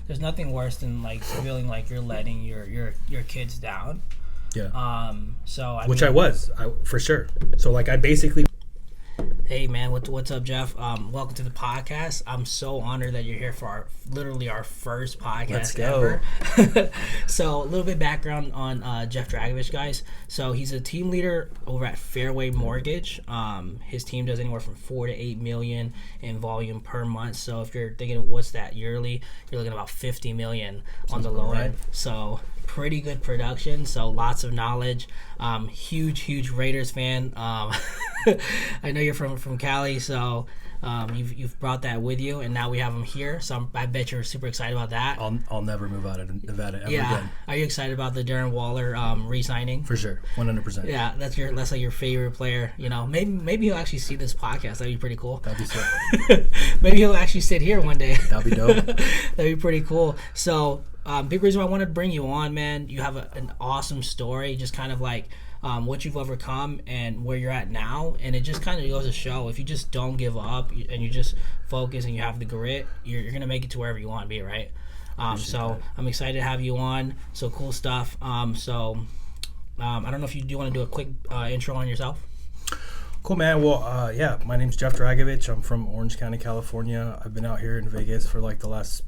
there's nothing worse than like feeling like you're letting your kids down. Yeah. So I was for sure. So like I basically. Hey man, what's up, Jeff? Welcome to the podcast. I'm so honored that you're here for our first podcast ever. So a little bit background on Jeff Dragovich, guys. So he's a team leader over at Fairway Mortgage. His team does anywhere from 4 to 8 million in volume per month. So if you're thinking what's that yearly, you're looking at about 50 million on the low end. So pretty good production, so lots of knowledge. Huge Raiders fan. I know you're from Cali, so you've brought that with you, and now we have him here. So I bet you're super excited about that. I'll never move out of Nevada ever again. Are you excited about the Darren Waller re-signing? For sure, 100%. Yeah, that's like your favorite player. You know, maybe he'll actually see this podcast. That'd be pretty cool. That'd be sick. Maybe he'll actually sit here one day. That'd be dope. That'd be pretty cool. So. Big reason why I wanted to bring you on, man. You have an awesome story, just kind of like what you've overcome and where you're at now. And it just kind of goes to show, if you just don't give up and you just focus and you have the grit, you're going to make it to wherever you want to be, right? So I'm excited to have you on. So cool stuff. I don't know if you do want to do a quick intro on yourself. Cool, man. Well, yeah, my name's Jeff Dragovich. I'm from Orange County, California. I've been out here in Vegas for like the last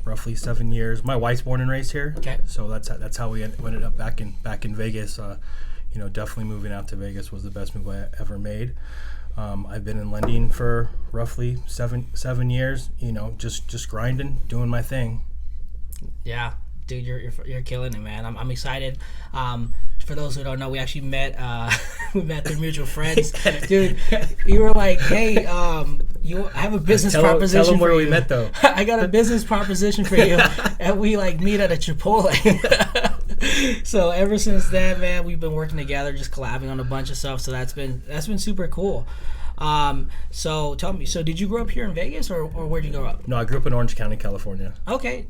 roughly 7 years. My wife's born and raised here. Okay. So that's how we ended up back in Vegas. Definitely moving out to Vegas was the best move I ever made. I've been in lending for roughly seven years. Just grinding, doing my thing. Yeah, dude, you're killing it, man. I'm excited. For those who don't know, we actually met. We met through mutual friends. Dude, you were like, "Hey, I have a business proposition." Tell them where for we you. met, though. I got a business proposition for you, and we like meet at a Chipotle. So ever since then, man, we've been working together, just collabing on a bunch of stuff. So that's been super cool. So tell me, did you grow up here in Vegas, or where'd you grow up? No, I grew up in Orange County, California. Okay.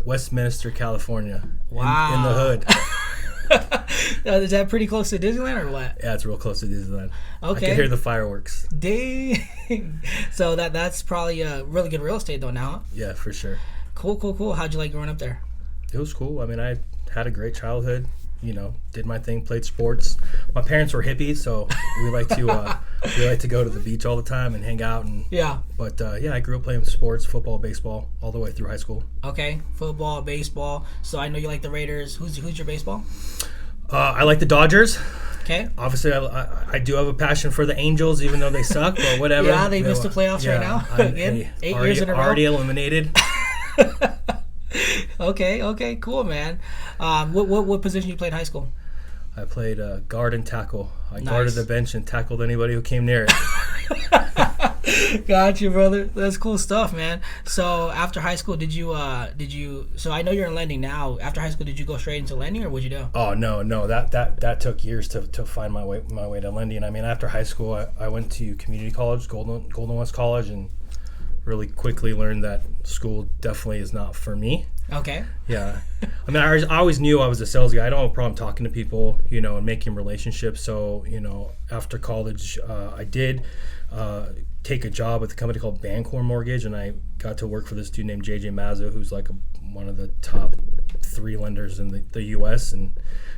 Westminster, California. Wow. In the hood. Is that pretty close to Disneyland or what? Yeah, it's real close to Disneyland. Okay. I can hear the fireworks. Dang. So that's probably a really good real estate though now, huh? Yeah, for sure. Cool. How'd you like growing up there? It was cool. I mean, I had a great childhood. Did my thing, played sports. My parents were hippies, so we like to go to the beach all the time and hang out. But I grew up playing sports, football, baseball, all the way through high school. Okay, football, baseball. So I know you like the Raiders. Who's your baseball? I like the Dodgers. Okay. Obviously, I do have a passion for the Angels, even though they suck, but whatever. Yeah, they missed the playoffs right now. Again, 8 years in a row. Already eliminated. Okay, cool, man. What position you played in high school? I played guard and tackle. I guarded the bench and tackled anybody who came near it. Got you, brother. That's cool stuff, man. So after high school, did you? So I know you're in lending now. After high school, did you go straight into lending, or what'd you do? Oh no. That took years to find my way to lending. I mean, after high school, I went to community college, Golden West College, and really quickly learned that school definitely is not for me. Okay. Yeah. I mean, I always knew I was a sales guy. I don't have a problem talking to people, and making relationships. So, after college, I did take a job with a company called Bancor Mortgage, and I got to work for this dude named JJ Mazza, who's like one of the top 3 lenders in the U.S. And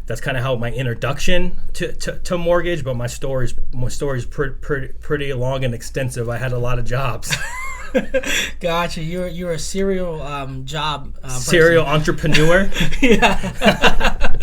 that's kind of how my introduction to mortgage. But my story's pretty long and extensive. I had a lot of jobs. Gotcha. You're a serial job serial person. Entrepreneur. Yeah.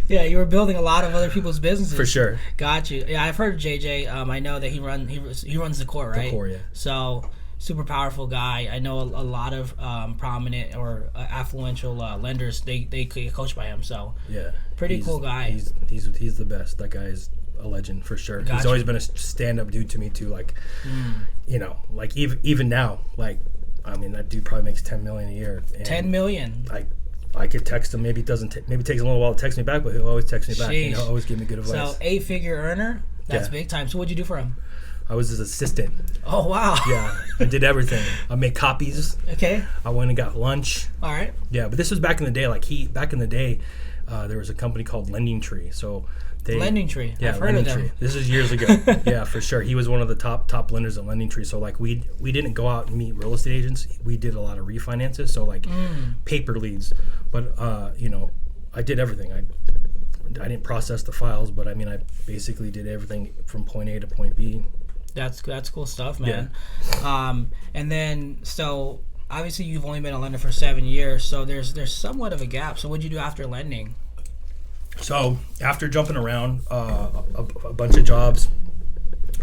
Yeah, you were building a lot of other people's businesses. For sure. Got you. Yeah, I've heard of JJ. I know that he runs the core, right? The core, yeah. So super powerful guy. I know a lot of prominent or affluential lenders. They coached by him. So yeah, pretty cool guy. He's the best. That guy is a legend for sure. Gotcha. He's always been a stand-up dude to me too. Like, like even now, like, I mean, that dude probably makes $10 million a year. 10 million. I could text him. Maybe it doesn't. Maybe it takes a little while to text me back, but he'll always text me back. Sheesh. And he'll always give me good advice. So 8-figure earner. That's big time. So what'd you do for him? I was his assistant. Oh wow. Yeah, I did everything. I made copies. Okay. I went and got lunch. All right. Yeah, but this was back in the day. Back in the day, there was a company called Lending Tree. So Lending Tree. Yeah, I've heard of them. Tree. This is years ago. Yeah, for sure. He was one of the top lenders at Lending Tree. So like we didn't go out and meet real estate agents. We did a lot of refinances. So like paper leads. But I did everything. I didn't process the files, but I mean I basically did everything from point A to point B. That's cool stuff, man. Yeah. And then so obviously you've only been a lender for 7 years, so there's somewhat of a gap. So what'd you do after lending? So after jumping around a bunch of jobs,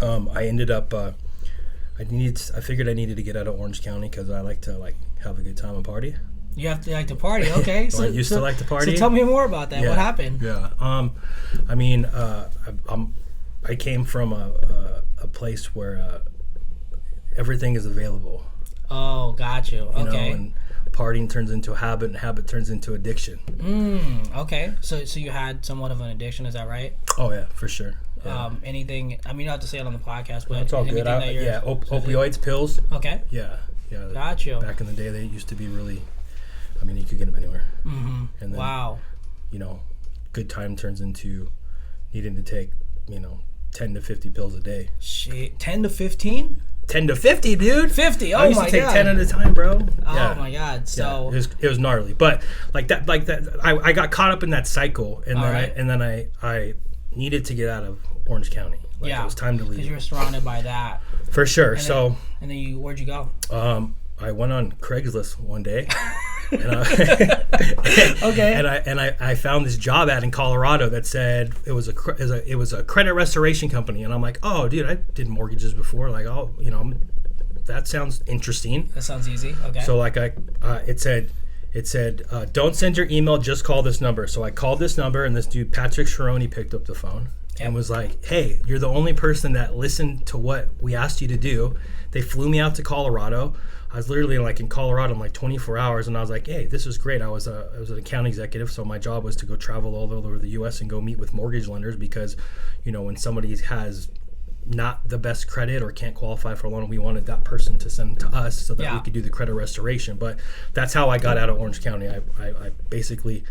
I ended up I figured I needed to get out of Orange County because I like to have a good time and party. You like to party, okay? So I used to like to party. So tell me more about that. Yeah. What happened? Yeah. I came from a place where everything is available. Oh, got you. Okay. And partying turns into a habit, and habit turns into addiction. Okay. So you had somewhat of an addiction, is that right? Oh yeah, for sure. Yeah. Anything? I mean, you don't have to say it on the podcast, but it's all good. Opioids, pills. Okay. Yeah. Got you. Back in the day, they used to be really. I mean, you could get them anywhere. Mm-hmm. And then, wow. Good time turns into needing to take 10 to 50 pills a day. Shit, 10 to 15? 10 to 50, dude. 50. Oh my god. I used to take 10 at a time, bro. Oh my god. So it was gnarly, but like that. I got caught up in that cycle, and then I needed to get out of Orange County. It was time to leave. Because you were surrounded by that. For sure. And then where'd you go? I went on Craigslist one day. And okay. And I found this job ad in Colorado that said it was a credit restoration company, and I'm like, oh, dude, I did mortgages before. Like, oh, that sounds interesting. That sounds easy. Okay. So it said don't send your email, just call this number. So I called this number, and this dude Patrick Sharoni picked up the phone and was like, hey, you're the only person that listened to what we asked you to do. They flew me out to Colorado. I was literally in Colorado in 24 hours, and I was like, hey, this is great. I was an account executive, so my job was to go travel all over the U.S. and go meet with mortgage lenders because, when somebody has not the best credit or can't qualify for a loan, we wanted that person to send to us so that we could do the credit restoration. But that's how I got out of Orange County. I basically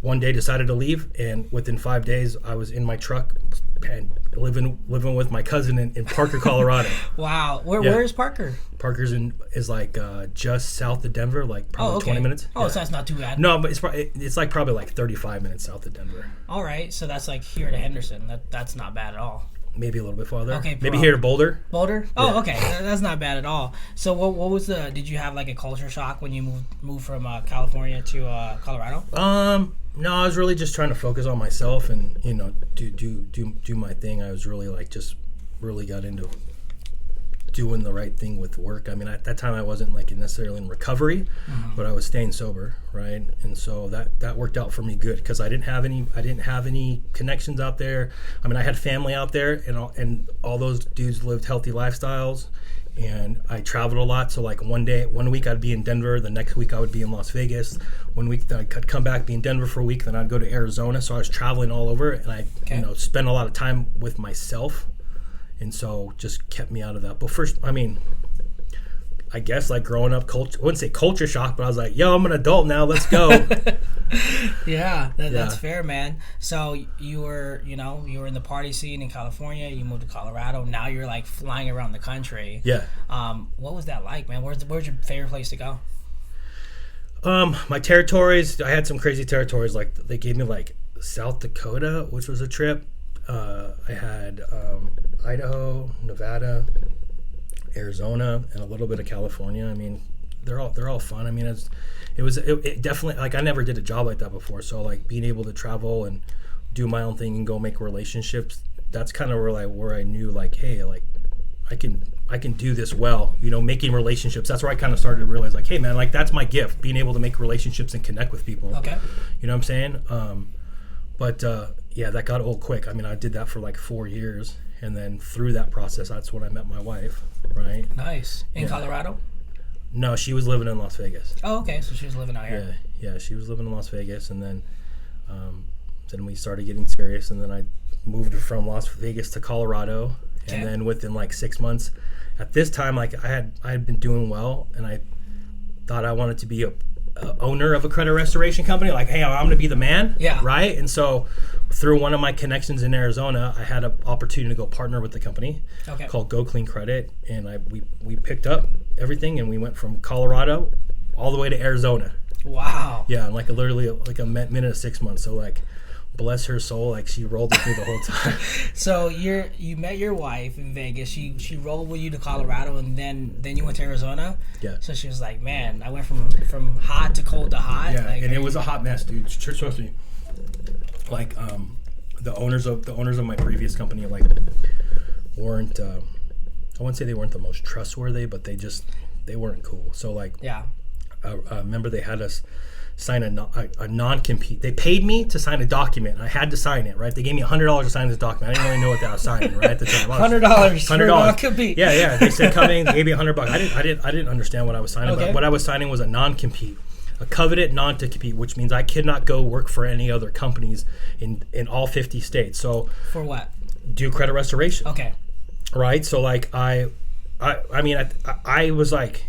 one day decided to leave, and within 5 days I was in my truck and living with my cousin in Parker, Colorado. Wow. Where is Parker? Parker's is just south of Denver, probably 20 minutes. Oh, so that's not too bad. No, but it's probably 35 minutes south of Denver. All right, so that's here to Henderson. That's not bad at all. Maybe a little bit farther. Okay. Maybe here to Boulder. Boulder? Oh, yeah. Okay. That's not bad at all. So what was did you have a culture shock when you moved from California to Colorado? No, I was really just trying to focus on myself and do my thing. I was really just really got into doing the right thing with work. I mean, at that time I wasn't necessarily in recovery, but I was staying sober, right? And so that worked out for me good because I didn't have any connections out there. I mean, I had family out there, and all those dudes lived healthy lifestyles. And I traveled a lot, so one week I'd be in Denver, the next week I would be in Las Vegas. 1 week then I'd come back, be in Denver for a week, then I'd go to Arizona. So I was traveling all over, and I spent a lot of time with myself, and so just kept me out of that. But first, I mean, I guess growing up, I wouldn't say culture shock, but I was like, yo, I'm an adult now, let's go. That's fair, man. So you were in the party scene in California, you moved to Colorado, now you're flying around the country. Yeah. What was that like, man? Where's your favorite place to go? My territories, I had some crazy territories. They gave me South Dakota, which was a trip. I had Idaho, Nevada, Arizona, and a little bit of California. I mean, they're all fun. I mean, it definitely I never did a job like that before. So being able to travel and do my own thing and go make relationships, that's kind of where I knew hey, I can do this well. Making relationships. That's where I kind of started to realize hey man, that's my gift, being able to make relationships and connect with people. Okay. You know what I'm saying? But that got old quick. I mean, I did that for 4 years. And then through that process, that's when I met my wife, right? Nice. In Colorado? No, she was living in Las Vegas. Oh, okay. So she was living out here. Yeah, she was living in Las Vegas. And then we started getting serious. And then I moved from Las Vegas to Colorado. Okay. And then within 6 months, at this time, I had been doing well. And I thought I wanted to be owner of a credit restoration company. Like, hey, I'm going to be the man. Yeah. Right. And so through one of my connections in Arizona, I had an opportunity to go partner with the company called Go Clean Credit. And we picked up everything and we went from Colorado all the way to Arizona. Wow. Yeah. And like literally like a minute of 6 months. So like, bless her soul, like she rolled with me the whole time. So you met your wife in Vegas. She rolled with you to Colorado, and then you went to Arizona. Yeah. So she was like, "Man, I went from hot to cold to hot." Yeah, like, and it was a hot mess, dude. Trust me. Like the owners of my previous company like weren't. I wouldn't say they weren't the most trustworthy, but they weren't cool. So like, yeah. I remember they had us sign a non-compete. They paid me to sign a document, and I had to sign it, right? They gave me $100 to sign this document. I didn't really know what I was signing, right, at the time. $100 for non-compete. Yeah. They said come in, they gave me $100. I didn't understand what I was signing, but what I was signing was a non-compete, a covenant non-to-compete, which means I could not go work for any other companies in all 50 states. So for what? Do credit restoration. Okay. Right? So like I was like,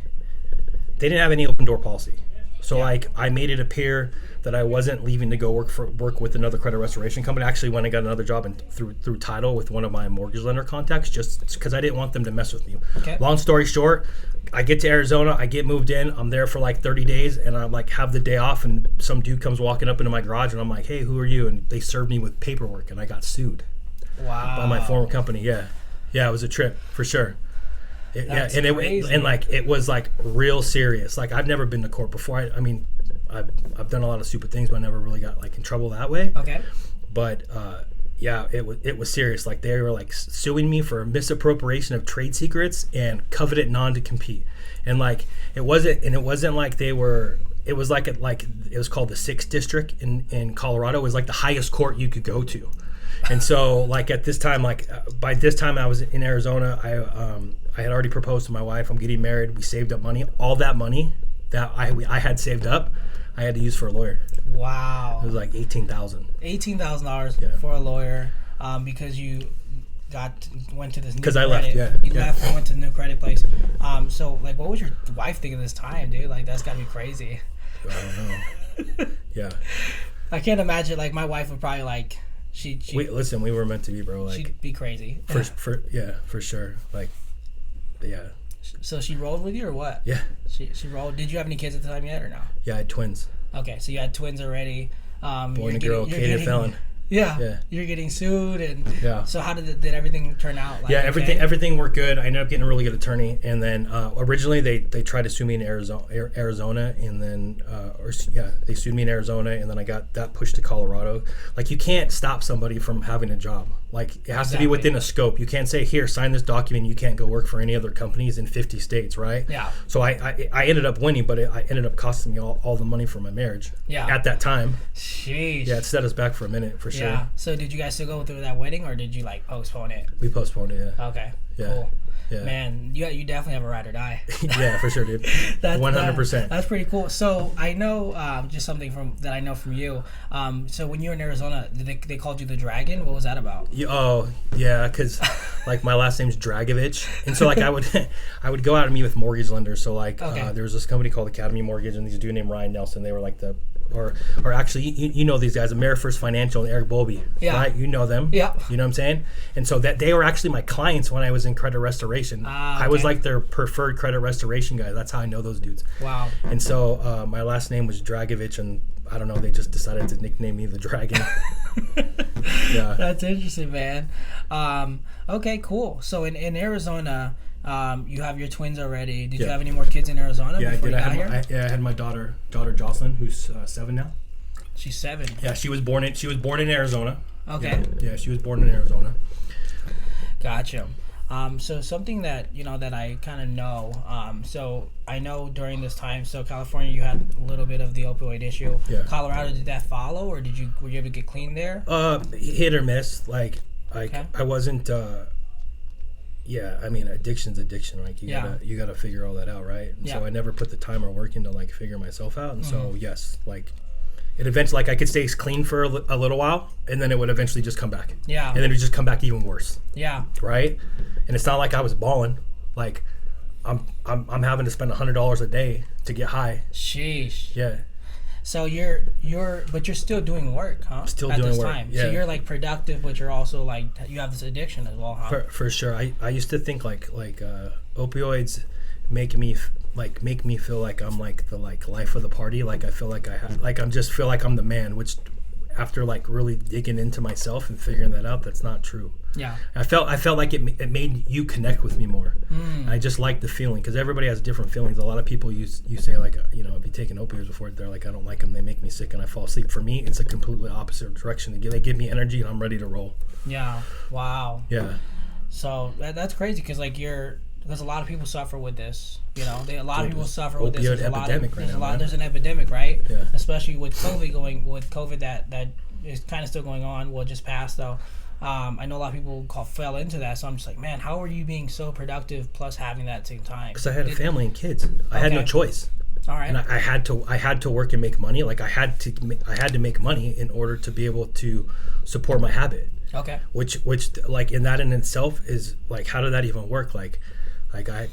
they didn't have any open door policy. So like I made it appear that I wasn't leaving to go work with another credit restoration company. Actually, when I got another job through title with one of my mortgage lender contacts, just because I didn't want them to mess with me. Okay. Long story short, I get to Arizona, I get moved in, I'm there for like 30 days, and I'm like have the day off, and some dude comes walking up into my garage, and I'm like, hey, who are you? And they served me with paperwork, and I got sued. Wow. By my former company. Yeah, it was a trip for sure. That's crazy. It was like real serious. Like I've never been to court before. I mean, I've done a lot of stupid things, but I never really got like in trouble that way. Okay. But it was serious. Like they were like suing me for misappropriation of trade secrets and covenant non to compete. And like it wasn't like they were. It was like it was called the 6th District in Colorado. It was like the highest court you could go to. And so like at this time, by this time I was in Arizona, I had already proposed to my wife. I'm getting married. We saved up money. All that money that I had saved up, I had to use for a lawyer. Wow. It was like $18,000. $18,000 for a lawyer, because you went to this new credit. Because I left, yeah. You left and went to the new credit place. So like, what was your wife thinking this time, dude? Like that's gotta be crazy. I don't know. Yeah. I can't imagine. Like my wife would probably like. Listen, we were meant to be, bro. Like she'd be crazy. For sure. Like, yeah. So she rolled with you or what? Yeah. She rolled. Did you have any kids at the time yet or no? Yeah, I had twins. Okay, so you had twins already. Boy and girl, Katie Felon. Yeah. You're getting sued, and yeah. So how did everything turn out? Like, everything worked good. I ended up getting a really good attorney, and then originally they tried to sue me in Arizona, and then they sued me in Arizona, and then I got that pushed to Colorado. Like you can't stop somebody from having a job. Like it has to be within a scope. You can't say, here, sign this document. You can't go work for any other companies in 50 states, right? Yeah. So I ended up winning, but I ended up costing me all the money for my marriage. Yeah. At that time. Sheesh. Yeah, it set us back for a minute for sure. Yeah. So did you guys still go through that wedding, or did you like postpone it? We postponed it. Yeah. Okay. Yeah. Cool. Yeah. Man, you definitely have a ride or die. Yeah, for sure, dude. 100%. That's pretty cool. So I know just something that I know from you. So when you were in Arizona, they called you the Dragon. What was that about? Yeah, because like my last name's Dragovich, and so like I would go out and meet with mortgage lenders. So like there was this company called Academy Mortgage, and these dude named Ryan Nelson. They were like or actually you know these guys, AmeriFirst Financial and Eric Bowlby. Yeah. Right? You know them. Yeah. You know what I'm saying? And so that they were actually my clients when I was in credit restoration. Okay. I was like their preferred credit restoration guy. That's how I know those dudes. Wow. And so my last name was Dragovich, and I don't know, they just decided to nickname me the Dragon. Yeah. That's interesting, man. Okay, cool. So in Arizona, you have your twins already. Did you have any more kids in Arizona before you got here? I had my daughter Jocelyn, who's 7 now. She's 7. Yeah, she was born in Arizona. Okay. Yeah, she was born in Arizona. Gotcha. So something that that I kind of know. So I know during this time, so California, you had a little bit of the opioid issue. Yeah. Colorado, did that follow, or were you able to get clean there? Hit or miss. Like I wasn't. I mean, addiction's addiction. Like you gotta figure all that out, right? And so I never put the time or work into like figure myself out. And so yes, like it eventually, like I could stay clean for a little while, and then it would eventually just come back. Yeah. And then it would just come back even worse. Yeah. Right. And it's not like I was balling. Like I'm having to spend $100 a day to get high. Sheesh. Yeah. So but you're still doing work, huh? Still at doing this work. time. Yeah. So you're like productive, but you're also like you have this addiction as well, huh? For sure. I used to think like opioids make me feel like I'm like the like life of the party. Like I feel like feel like I'm the man, which after like really digging into myself and figuring that out, that's not true. Yeah. I felt like it made you connect with me more. I just like the feeling, because everybody has different feelings. A lot of people you say like, you know, if you've taken opioids before, they're like, I don't like them, they make me sick and I fall asleep. For me, it's a completely opposite direction. They give me energy and I'm ready to roll. Yeah. Wow. Yeah. So that's crazy, because like because a lot of people suffer with this. You know, a lot of people suffer with this. There's There's an epidemic, right? Yeah. Especially with COVID that is kind of still going on. Well, just passed though. I know a lot of people fell into that, so I'm just like, man, how are you being so productive plus having that at the same time? Because I had a family and kids. I had no choice. All right. And I had to work and make money. Like I had to make money in order to be able to support my habit. Okay. Which like in that in itself is like, how did that even work? Like I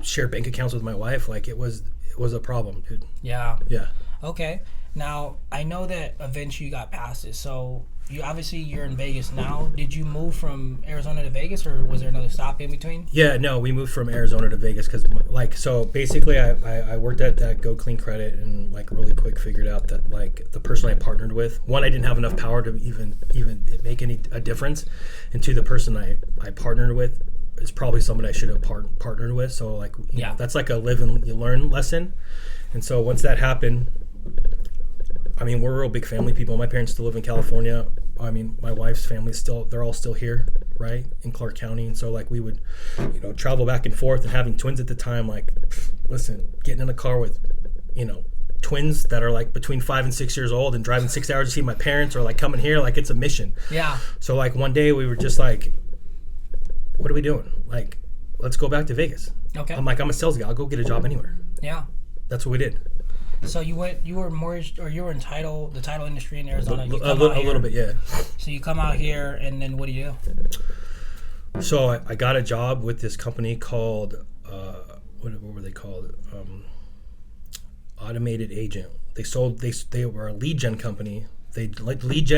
share bank accounts with my wife. Like it was a problem, dude. Yeah. Yeah. Okay. Now I know that eventually you got past it. So you're in Vegas now. Did you move from Arizona to Vegas, or was there another stop in between? Yeah, no, we moved from Arizona to Vegas because, like, so basically I worked at that Go Clean Credit and, like, really quick figured out that, like, the person I partnered with, one, I didn't have enough power to even make a difference, and two, the person I partnered with is probably somebody I should have partnered with. So, like, you know, that's like a live and you learn lesson. And so once that happened, I mean, we're real big family people. My parents still live in California. I mean, my wife's family they're all still here, right, in Clark County. And so, like, we would, you know, travel back and forth, and having twins at the time, like, listen, getting in a car with, you know, twins that are, like, between 5 and 6 years old and driving 6 hours to see my parents, or, like, coming here, like, it's a mission. Yeah. So, like, one day we were just like, what are we doing? Like, let's go back to Vegas. Okay. I'm like, I'm a sales guy. I'll go get a job anywhere. Yeah. That's what we did. So you were mortgaged, or you were in the title industry in Arizona. A little bit, yeah. So you come out here, and then what do you do? So I got a job with this company called, what were they called? Automated Agent. They were a lead gen company. They like leads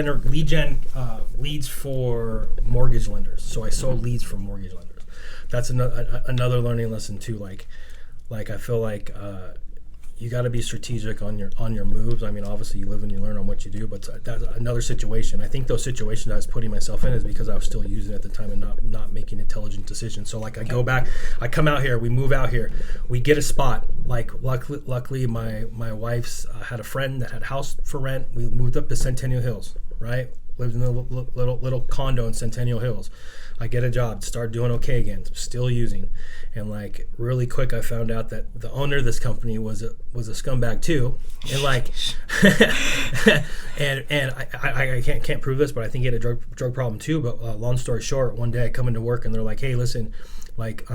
for mortgage lenders. So I sold leads for mortgage lenders. That's another learning lesson too. Like I feel like you got to be strategic on your moves. I mean, obviously you live and you learn on what you do, but that's another situation. I think those situations I was putting myself in is because I was still using it at the time and not making intelligent decisions. So like I go back, I come out here, we move out here, we get a spot. Like luckily my wife's had a friend that had a house for rent. We moved up to Centennial Hills, right? Lived in a little condo in Centennial Hills. I get a job, start doing okay again, still using. And like really quick I found out that the owner of this company was a scumbag too. And like and I can't prove this, but I think he had a drug problem too. But long story short, one day I come into work and they're like, hey, listen, like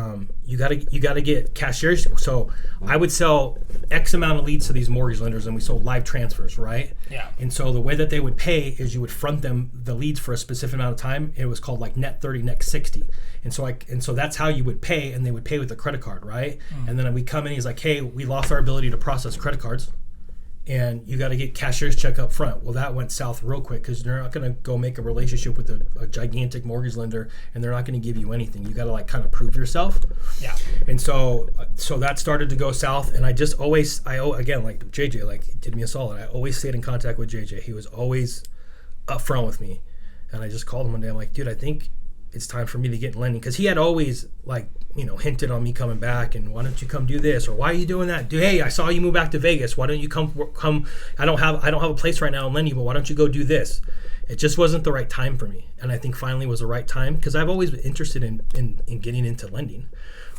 you gotta get cashiers. So I would sell X amount of leads to these mortgage lenders, and we sold live transfers, right? Yeah. And so the way that they would pay is you would front them the leads for a specific amount of time. It was called like net 30, net 60. And so that's how you would pay, and they would pay with a credit card, right? And then we come in, he's like, hey, we lost our ability to process credit cards, and you got to get cashier's check up front. Well, that went south real quick because they're not going to go make a relationship with a gigantic mortgage lender, and they're not going to give you anything. You got to like kind of prove yourself. Yeah. And so that started to go south, and again, like JJ, like did me a solid. I always stayed in contact with JJ. He was always upfront with me, and I just called him one day. I'm like, dude, I think it's time for me to get in lending, because he had always like, you know, hinted on me coming back, and why don't you come do this, or why are you doing that? Dude, hey, I saw you move back to Vegas. Why don't you come? I don't have a place right now in lending, but why don't you go do this? It just wasn't the right time for me, and I think finally was the right time, because I've always been interested in getting into lending,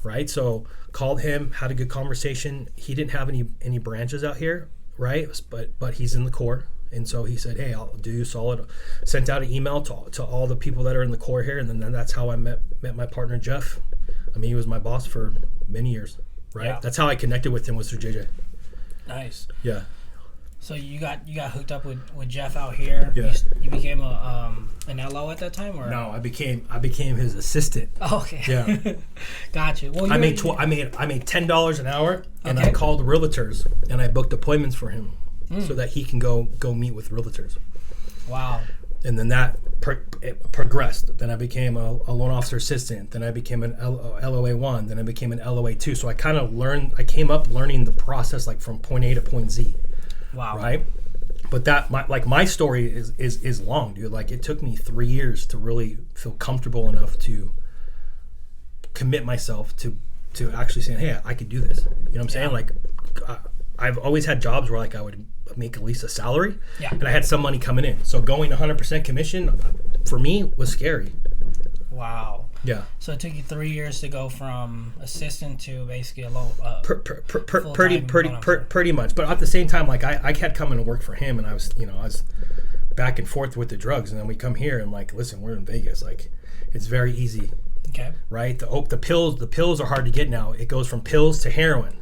right? So called him, had a good conversation. He didn't have any branches out here, right? But he's in the core. And so he said, hey, I'll do you solid. Sent out an email to all the people that are in the core here. And then that's how I met my partner, Jeff. I mean, he was my boss for many years, right? Yeah. That's how I connected with him, was through JJ. Nice. Yeah. So you got hooked up with Jeff out here. Yeah. You became an LO at that time, or no? I became his assistant. Oh, okay. Yeah. Gotcha. Well, I made $10 an hour, and Okay. I called realtors and I booked appointments for him so that he can go meet with realtors. Wow. And then that it progressed. Then I became a loan officer assistant. Then I became an LOA1. Then I became an LOA2. So I kind of learned. I came up learning the process like from point A to point Z. Wow. Right. But my story is long, dude. Like it took me 3 years to really feel comfortable enough to commit myself to actually saying, hey, I could do this. You know what I'm saying? Like I've always had jobs where like I would make at least a salary, and I had some money coming in. So going 100% commission for me was scary. Wow. Yeah. So it took you 3 years to go from assistant to basically a low. Pretty much. But at the same time, like I kept coming to work for him, and I was back and forth with the drugs, and then we come here and like, listen, we're in Vegas, like it's very easy. Okay. Right. The pills are hard to get now. It goes from pills to heroin.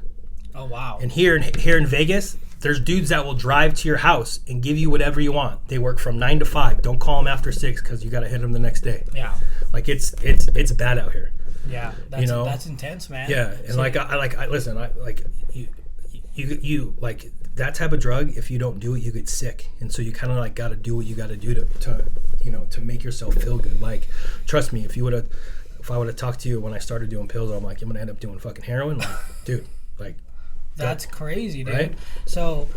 Oh wow. And here in Vegas, there's dudes that will drive to your house and give you whatever you want. They work from 9 to 5. Don't call them after 6 because you got to hit them the next day. Yeah. Like it's bad out here. Yeah. That's, that's intense, man. Yeah. And so, you like that type of drug. If you don't do it, you get sick. And so you kind of like got to do what you got to do to make yourself feel good. Like, trust me, if I would have talked to you when I started doing pills, I'm like, I'm gonna end up doing fucking heroin. Like, dude, like. That's crazy, dude. Right? So,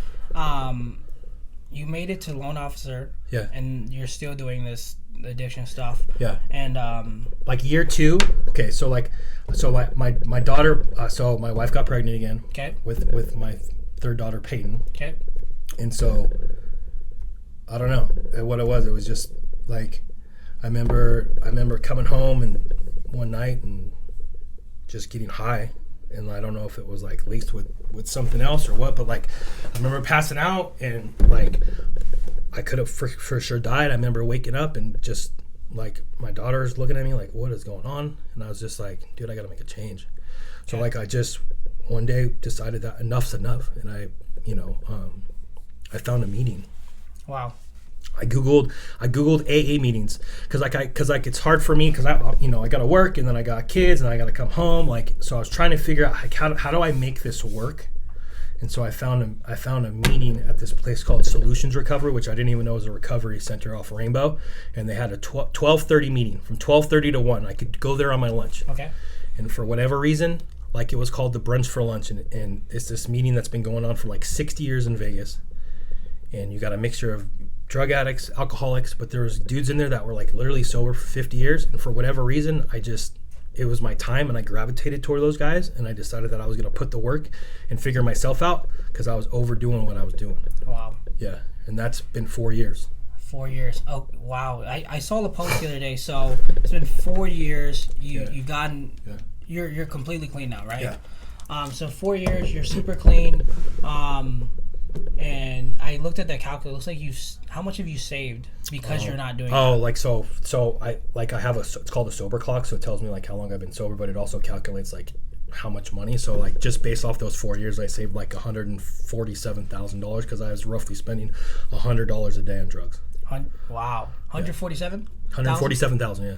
you made it to loan officer. Yeah. And you're still doing this addiction stuff. Yeah. And like year 2. Okay. So my daughter. So my wife got pregnant again. Okay. With my third daughter, Peyton. Okay. And so, I don't know what it was. It was just like, I remember coming home and one night and just getting high. And I don't know if it was like laced with something else or what, but like I remember passing out and like I could have for sure died. I remember waking up and just like my daughter's looking at me like, what is going on? And I was just like, dude, I got to make a change. So like I just one day decided that enough's enough, and I found a meeting. Wow. I googled AA meetings because it's hard for me because I got to work and then I got kids and I got to come home, like, so I was trying to figure out how do I make this work. And so I found a meeting at this place called Solutions Recovery, which I didn't even know was a recovery center off Rainbow, and they had a 12:30 meeting from 12:30 to 1. I could go there on my lunch. Okay. And for whatever reason, like, it was called the Brunch for Lunch, and it's this meeting that's been going on for like 60 years in Vegas. And you got a mixture of drug addicts, alcoholics, but there was dudes in there that were like literally sober for 50 years. And for whatever reason, it was my time, and I gravitated toward those guys, and I decided that I was going to put the work and figure myself out because I was overdoing what I was doing. Wow. Yeah. And that's been 4 years. 4 years. Oh, wow. I saw the post the other day. So it's been 4 years. You've gotten, you're completely clean now, right? Yeah. So 4 years, you're super clean. And I looked at that calculator. It looks like how much have you saved because you're not doing that? Like, so I have it's called a sober clock. So it tells me like how long I've been sober, but it also calculates like how much money. So like just based off those 4 years, I saved like $147,000 because I was roughly spending $100 a day on drugs. Wow. 147? 147,000, yeah.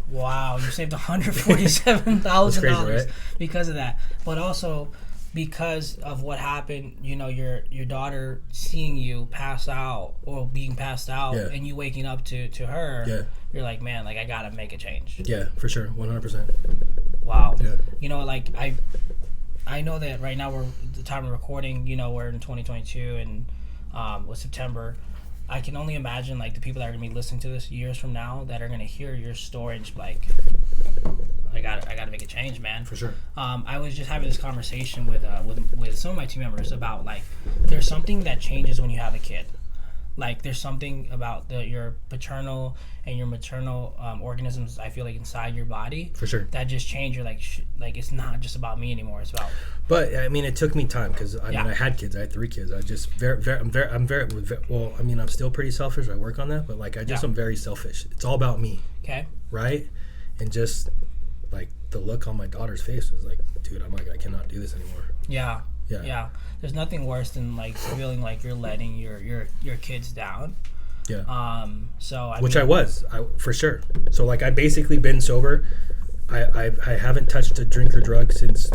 Wow, you saved $147,000 right? because of that. But also because of what happened, your daughter seeing you pass out or being passed out, and you waking up to her, you're like, man, like, I gotta make a change. Yeah, for sure, 100%. Wow. Yeah. Like, I know that right now we're the time of recording, we're in 2022 and with September. I can only imagine like the people that are gonna be listening to this years from now that are gonna hear your story and just be like, I gotta make a change, man. For sure. I was just having this conversation with some of my team members about like there's something that changes when you have a kid. Like there's something about your paternal and your maternal organisms, I feel like, inside your body. For sure. That just change. You're like, like it's not just about me anymore. It's about. But I mean, it took me time because I mean, I had kids. I had 3 kids. I just I'm still pretty selfish. I work on that, but like I'm very selfish. It's all about me. Okay. Right. And just like the look on my daughter's face was like, dude, I cannot do this anymore. Yeah. Yeah. There's nothing worse than like feeling like you're letting your kids down. Yeah. So I was for sure. So like I basically been sober. I haven't touched a drink or drug since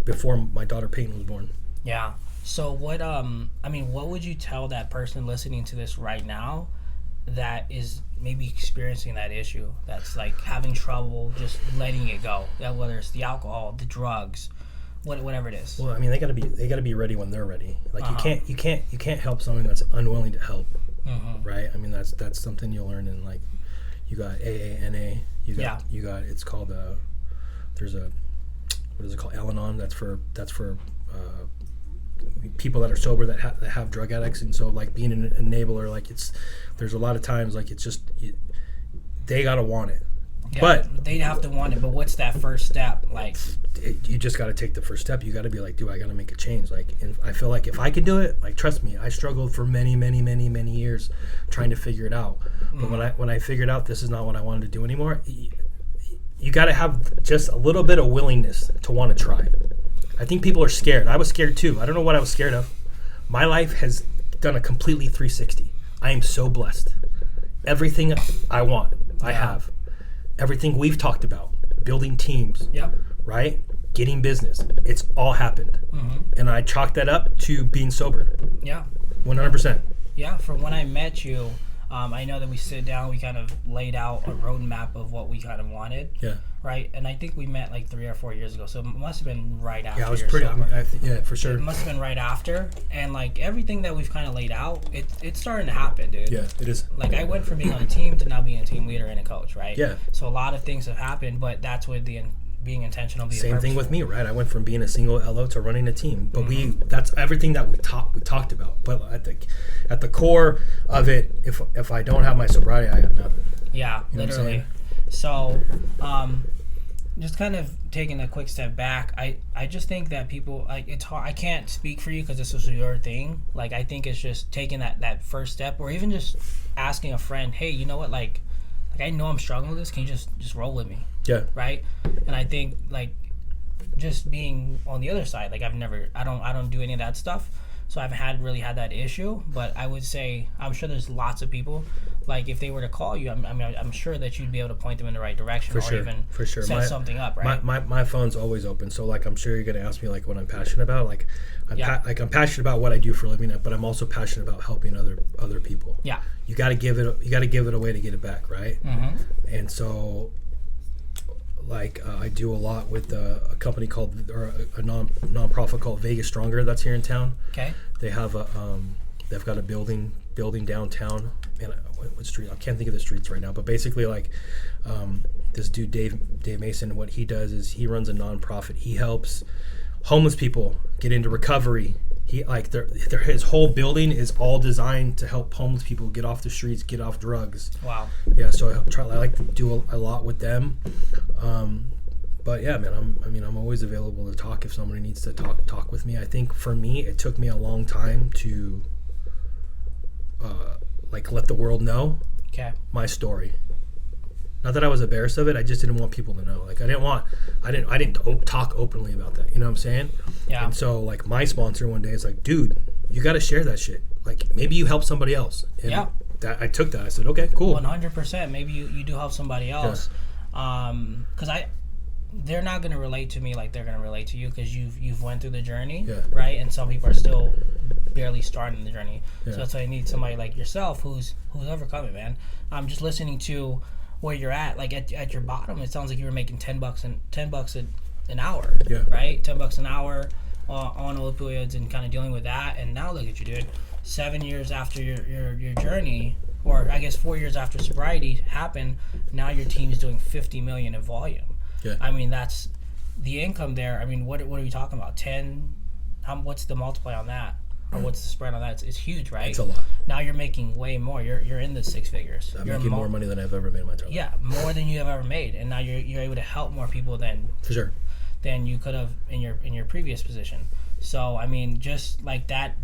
before my daughter Peyton was born. Yeah. So what what would you tell that person listening to this right now that is maybe experiencing that issue, that's like having trouble just letting it go, that whether it's the alcohol, the drugs, whatever it is? Well, I mean, they gotta be ready when they're ready. Like you can't help someone that's unwilling to help, right? I mean, that's something you'll learn in, like, you got AA, you got it's called there's a, what is it called, Al-Anon, that's for people that are sober that have drug addicts. And so like being an enabler, like there's a lot of times like it's just they gotta want it. Yeah, but they have to want it. But what's that first step? Like, you just got to take the first step. You got to be like, dude, I got to make a change. Like, and I feel like if I can do it, like, trust me, I struggled for many years trying to figure it out. But when I figured out this is not what I wanted to do anymore, you got to have just a little bit of willingness to want to try. I think people are scared. I was scared too. I don't know what I was scared of. My life has done a completely 360. I am so blessed. Everything I want, I have. Everything we've talked about, building teams, right? Getting business. It's all happened. And I chalk that up to being sober. Yeah. 100%. Yeah, from when I met you, I know that we sit down, we kind of laid out a roadmap of what we kind of wanted. Yeah. Right? And I think we met like 3 or 4 years ago, so it must have been right after. Yeah, I was pretty, yeah, for sure. It must have been right after. And like everything that we've kind of laid out, it's starting to happen, dude. Yeah, it is. Like I went from being on a team to now being a team leader and a coach, right? Yeah. So a lot of things have happened, but that's with the being intentional, being Same purposeful. thing with me, right? I went from being a single LO to running a team. But that's everything that we talked about. But at the core of it, if I don't have my sobriety, I got nothing. Yeah, you know literally. So, just kind of taking a quick step back, I just think that people, like, it's hard. I can't speak for you because this was your thing. Like, I think it's just taking that first step, or even just asking a friend, hey, you know what, like I know I'm struggling with this. Can you just roll with me? Yeah. Right. And I think like just being on the other side, like I don't do any of that stuff, so I haven't really had that issue. But I would say I'm sure there's lots of people. Like if they were to call you, I'm sure that you'd be able to point them in the right direction, even set something up, right? My phone's always open, so like I'm sure you're gonna ask me like what I'm passionate about. Like I'm passionate about what I do for a living, but I'm also passionate about helping other people. Yeah, you got to give it away to get it back, right? And so like I do a lot with a company called, or a nonprofit called Vegas Stronger that's here in town. Okay, they have they've got a building downtown. Man, what street? I can't think of the streets right now. But basically, like, this dude Dave Mason, what he does is he runs a nonprofit. He helps homeless people get into recovery. He his whole building is all designed to help homeless people get off the streets, get off drugs. Wow. Yeah. So I like to do a lot with them. But yeah, man, I'm always available to talk if somebody needs to talk with me. I think for me, it took me a long time to let the world know my story. Not that I was embarrassed of it, I just didn't want people to know. Like I didn't talk openly about that. You know what I'm saying? Yeah. And so like my sponsor one day is like, dude, you got to share that shit. Like maybe you help somebody else. And I took that. I said, okay, cool. 100%. Maybe you do help somebody else. Because they're not going to relate to me like they're going to relate to you, because you've went through the journey, right? And some people are still barely starting the journey. So that's why I need somebody like yourself who's overcoming, man. I'm just listening to where you're at, like at your bottom. It sounds like you were making $10 an hour, right? $10 an hour on opioids and kind of dealing with that. And now look at you, dude. 7 years after your journey, or I guess 4 years after sobriety happened, now your team's doing $50 million in volume. Yeah. I mean, that's the income there. I mean, what are we talking about? 10? What's the multiply on that? Or what's the spread on that? It's huge, right? It's a lot. Now you're making way more. You're in the six figures. I'm making more money than I've ever made in my entire life. Yeah, more than you have ever made, and now you're able to help more people than you could have in your previous position. So I mean, just like that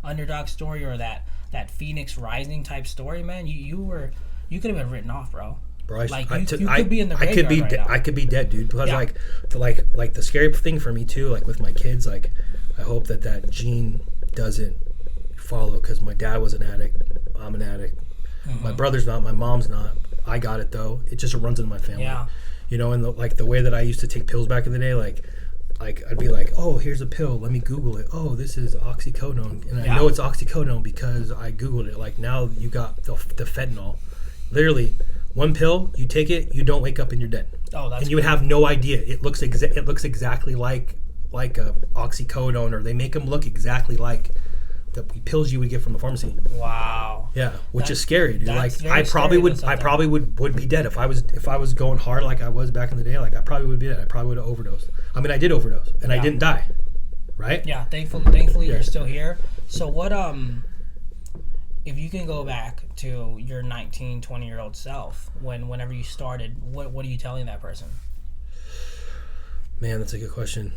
underdog story, or that Phoenix Rising type story, man. You could have been written off, bro. bro. You could be in the graveyard I could be dead, dude. Because Yeah. like the scary thing for me too, like with my kids, like I hope that gene doesn't follow, because my dad was an addict. I'm an addict. Mm-hmm. My brother's not. My mom's not. I got it though. It just runs in my family. Yeah. You know, and the way that I used to take pills back in the day, like I'd be like, oh, here's a pill. Let me Google it. Oh, this is oxycodone, and I know it's oxycodone because I Googled it. Like now you got the fentanyl. Literally, one pill, you take it, you don't wake up and you're dead. Oh, that's. And you would have no idea. It looks exactly like a oxycodone, or they make them look exactly like the pills you would get from the pharmacy. Wow. Yeah, which is scary, dude. Like I probably would be dead if I was going hard like I was back in the day. Like I probably would be dead. I probably would have overdosed. I mean, I did overdose and I didn't die. Right? Yeah, thankfully you're still here. So what if you can go back to your 19, 20-year-old self, whenever you started, what are you telling that person? Man, that's a good question.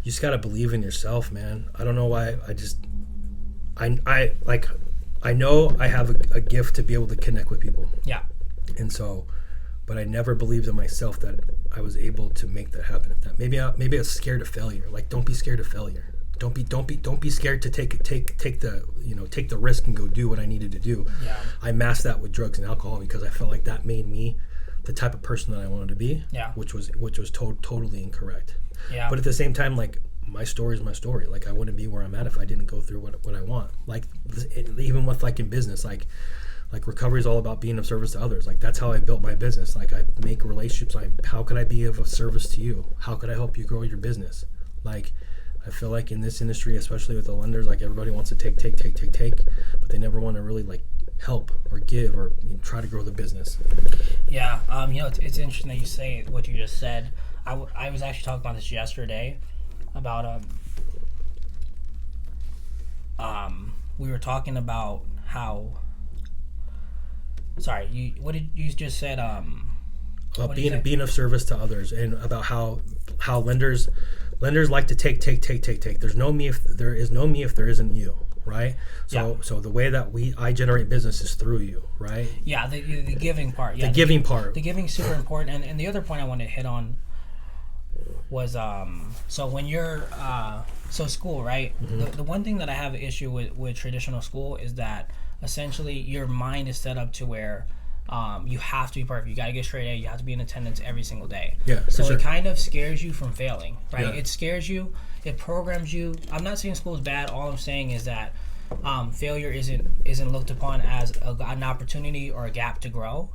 You just gotta believe in yourself, man. I don't know why. I know I have a gift to be able to connect with people. Yeah. And so, but I never believed in myself that I was able to make that happen. Maybe I was scared of failure. Like, don't be scared of failure. Don't be scared to take the risk and go do what I needed to do. Yeah. I masked that with drugs and alcohol because I felt like that made me the type of person that I wanted to be. Yeah. Which was totally incorrect. Yeah. But at the same time, like, my story is my story. Like, I wouldn't be where I'm at if I didn't go through what I want. Like, even with, like, in business, like recovery is all about being of service to others. Like, that's how I built my business. Like, I make relationships. How could I be of a service to you? How could I help you grow your business? Like, I feel like in this industry, especially with the lenders, like, everybody wants to take, but they never want to really, like, help or give or try to grow the business. Yeah. It's interesting that you say what you just said. I was actually talking about this yesterday about we were talking about how what did you just said about being of service to others, and about how lenders like to take. There's no me if there is no me if there isn't you, right? So the way that I generate business is through you, right? Yeah, the giving part. Yeah, the giving part. The giving is super important, and the other point I wanted to hit on was so when you're school, right? Mm-hmm. The one thing that I have an issue with traditional school is that essentially your mind is set up to where you have to be perfect. You got to get straight A. You have to be in attendance every single day. Yeah. So sure. It kind of scares you from failing, right? Yeah. It scares you. It programs you. I'm not saying school is bad. All I'm saying is that failure isn't looked upon as an opportunity or a gap to grow,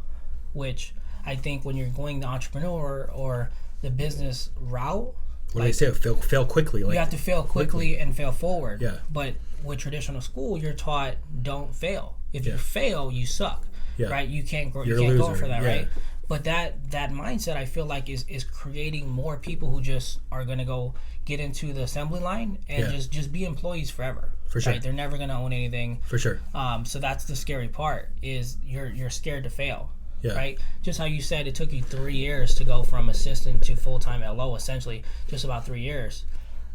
which I think when you're going the entrepreneur or the business route, what do they say? Fail quickly. Like, you have to fail quickly and fail forward. Yeah. But with traditional school, you're taught don't fail. If you fail, you suck. Yeah. Right? You can't grow. You're you can't a go loser. for that, Yeah. right? But that mindset, I feel like, is creating more people who just are gonna go get into the assembly line and just be employees forever. For sure. Right? They're never gonna own anything. For sure. So that's the scary part, is you're scared to fail. Yeah. Right? Just how you said it took you 3 years to go from assistant to full-time LO, essentially, just about 3 years.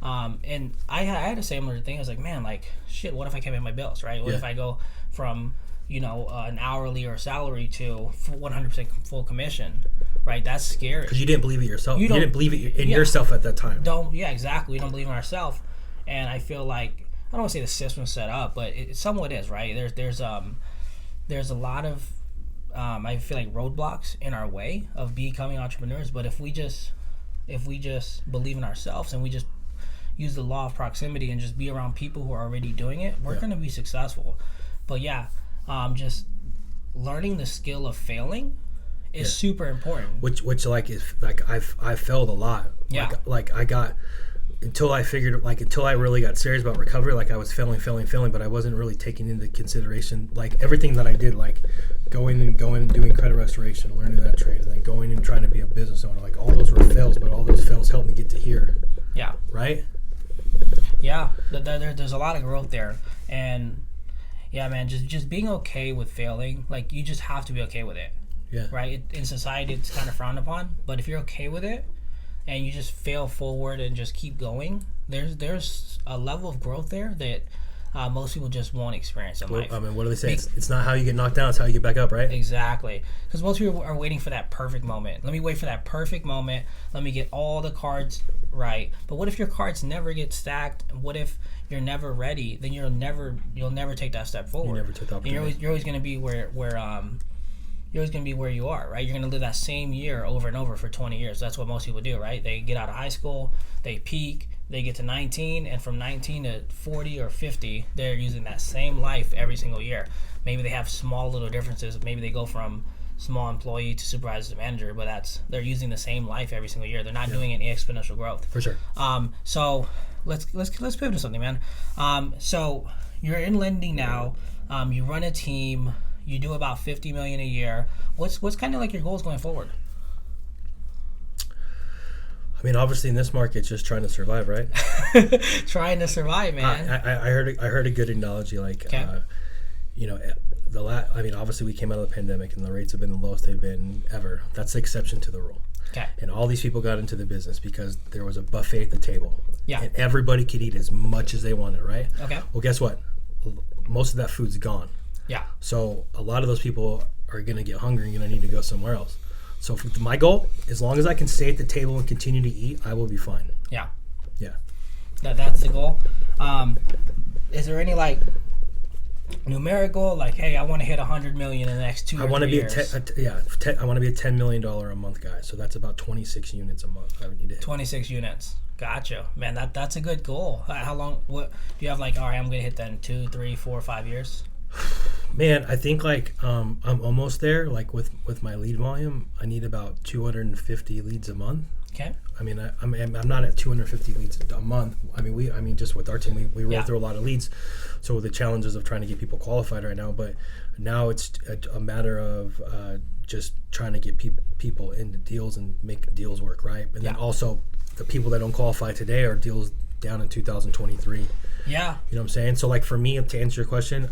And I had a similar thing. I was like, man, like, shit, what if I can't pay my bills, right? What if I go from, an hourly or salary to 100% full commission, right? That's scary. Because you didn't believe it yourself. You didn't believe it in yourself at that time. Exactly. We don't believe in ourselves. And I feel like, I don't want to say the system's set up, but it somewhat is, right? There's a lot of, I feel like, roadblocks in our way of becoming entrepreneurs. But if we just believe in ourselves and we just use the law of proximity and just be around people who are already doing it, we're going to be successful. But just learning the skill of failing is super important. Which like is like I've failed a lot. Yeah. Like I got until I really got serious about recovery. Like, I was failing, but I wasn't really taking into consideration like everything that I did, like going and doing credit restoration, learning that trade, and then going and trying to be a business owner. Like, all those were fails, but all those fails helped me get to here. Yeah. Right? Yeah. There's a lot of growth there. And yeah, man, just being okay with failing. Like, you just have to be okay with it. Yeah. Right? In society, it's kind of frowned upon. But if you're okay with it and you just fail forward and just keep going, there's a level of growth there that most people just won't experience in life. I mean, what do they say? It's not how you get knocked down, it's how you get back up, right? Exactly. Because most people are waiting for that perfect moment. Let me wait for that perfect moment. Let me get all the cards right. But what if your cards never get stacked? What if you're never ready? Then you'll never take that step forward. You never took the opportunity. And you're always going to be where you're always going to be where you are, right? You're going to live that same year over and over for 20 years. That's what most people do, right? They get out of high school, they peak, they get to 19, and from 19 to 40 or 50, they're using that same life every single year. Maybe they have small little differences. Maybe they go from small employee to supervisor to manager, but they're using the same life every single year. They're not doing any exponential growth. For sure. So let's pivot to something, man. So you're in lending now. You run a team. You do about $50 million a year. What's kind of like your goals going forward? I mean, obviously in this market, just trying to survive, right? Trying to survive, man. I heard a good analogy, like, okay. I mean, obviously we came out of the pandemic and the rates have been the lowest they've been ever. That's the exception to the rule. Okay. And all these people got into the business because there was a buffet at the table. Yeah. And everybody could eat as much as they wanted, right? Okay. Well, guess what? Most of that food's gone. Yeah. So a lot of those people are going to get hungry and going to need to go somewhere else. So my goal, as long as I can stay at the table and continue to eat, I will be fine. Yeah. Yeah. That's the goal. Is there any like numerical, like, hey, I want to hit 100 million in the next 2 or 3 years? I want to be a $10 million a month guy. So that's about 26 units a month I would need to hit. 26 units. Gotcha, man. That's a good goal. How long? What do you have? Like, all right, I'm gonna hit that in 2, 3, 4, 5 years. Man, I think like I'm almost there. Like with my lead volume, I need about 250 leads a month. Okay. I mean, I'm not at 250 leads a month. I mean, just with our team, we roll through a lot of leads. So the challenges of trying to get people qualified right now, but now it's a matter of just trying to get people into deals and make deals work, right? And then also the people that don't qualify today are deals down in 2023. Yeah. You know what I'm saying? So like for me, to answer your question,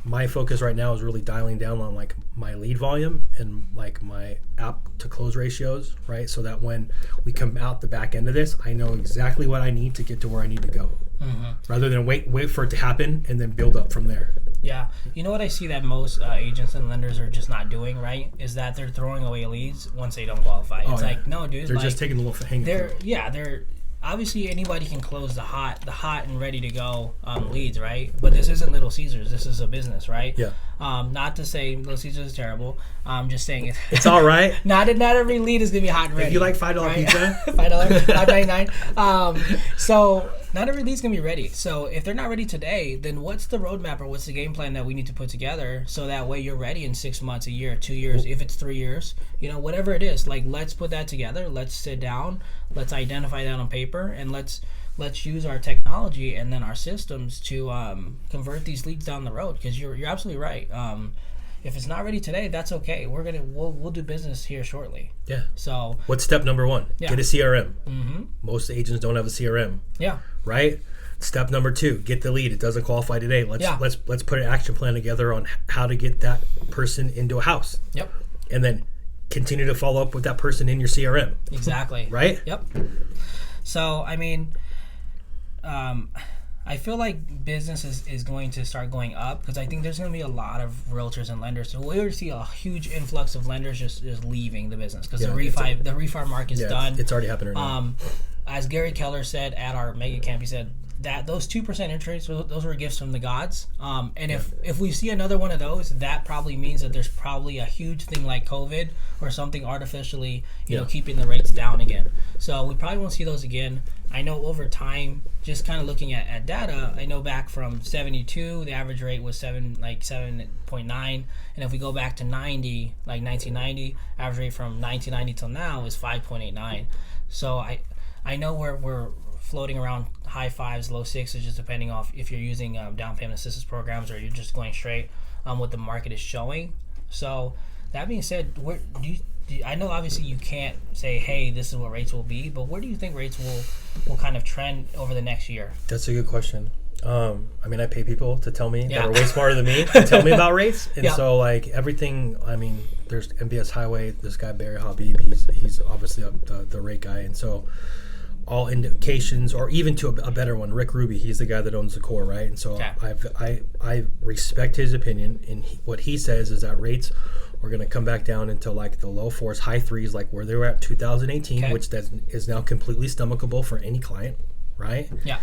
my focus right now is really dialing down on like my lead volume and like my app to close ratios, right? So that when we come out the back end of this, I know exactly what I need to get to where I need to go. Mm-hmm. Rather than wait for it to happen and then build up from there. Yeah. You know what I see that most agents and lenders are just not doing, right? Is that they're throwing away leads once they don't qualify. It's like, no, dude. They're just taking the little hang. They're obviously anybody can close the hot and ready to go leads, right? But this isn't Little Caesars. This is a business, right? Yeah. Not to say Little Caesars is terrible. I'm just saying it's all right. Not every lead is gonna be hot and ready. If you like $5 pizza, $5.99. So not every lead's gonna be ready. So if they're not ready today, then what's the roadmap or what's the game plan that we need to put together so that way you're ready in 6 months, a year, 2 years, if it's 3 years, whatever it is. Like, let's put that together. Let's sit down. Let's identify that on paper, and let's use our technology and then our systems to convert these leads down the road. Because you're absolutely right. If it's not ready today, that's okay. We'll do business here shortly. Yeah. So what's step number 1? Yeah. Get a CRM. Mm-hmm. Most agents don't have a CRM. Yeah. Right. Step number 2: get the lead. It doesn't qualify today. Let's put an action plan together on how to get that person into a house. Yep. And then continue to follow up with that person in your CRM. Exactly. Right. Yep. So I mean, I feel like business is going to start going up because I think there's going to be a lot of realtors and lenders. So we're going to see a huge influx of lenders just leaving the business because the refi market is done. It's already happening right now. As Gary Keller said at our mega camp, he said that those 2% interest, those were gifts from the gods. And if we see another one of those, that probably means that there's probably a huge thing like COVID or something artificially, keeping the rates down again. So we probably won't see those again. I know over time, just kind of looking at data, I know back from 72, the average rate was 7.9, and if we go back to 90, like 1990, average rate from 1990 till now is 5.89. So I know we're floating around high 5s, low 6s, just depending off if you're using down payment assistance programs or you're just going straight on what the market is showing. So that being said, I know obviously you can't say, hey, this is what rates will be, but where do you think rates will kind of trend over the next year? That's a good question. I mean, I pay people to tell me that are way smarter than me to tell me about rates. And so like everything, I mean, there's MBS Highway, this guy Barry Habib, he's obviously the rate guy. And so all indications, or even to a better one, Rick Ruby, he's the guy that owns the core, right? And so I respect his opinion, and what he says is that rates are going to come back down into like the low 4s, high 3s, like where they were at 2018, which that is now completely stomachable for any client, right? Yeah.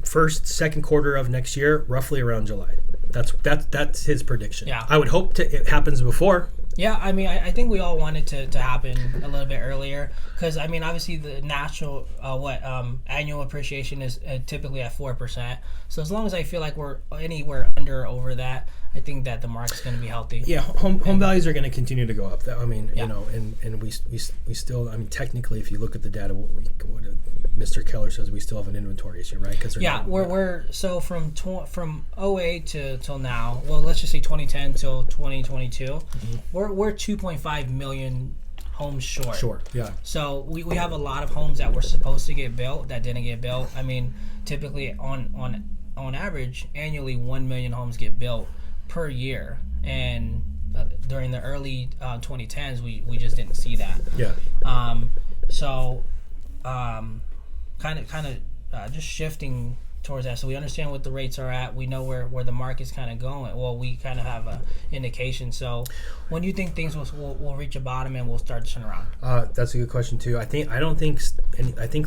First, second quarter of next year, roughly around July. That's his prediction. Yeah. I would hope it happens before. Yeah, I mean, I think we all want it to happen a little bit earlier because, I mean, obviously the natural annual appreciation is typically at 4%. So as long as I feel like we're anywhere under or over that, I think that the market's going to be healthy. Yeah, home values are going to continue to go up. I mean, you know, and we still, I mean, technically, if you look at the data, what Mr. Keller says, we still have an inventory issue, right? Because we're so from 08 till now. Well, let's just say 2010 till 2022. We're 2.5 million homes short. Sure, yeah. So we have a lot of homes that were supposed to get built that didn't get built. I mean, typically on average, annually 1 million homes get built per year, and during the early 2010s, we just didn't see that. Yeah. Kind of just shifting towards that. So we understand what the rates are at. We know where the market's kind of going. Well, we kind of have a indication. So when do you think things will reach a bottom and we'll start to turn around? That's a good question too. I think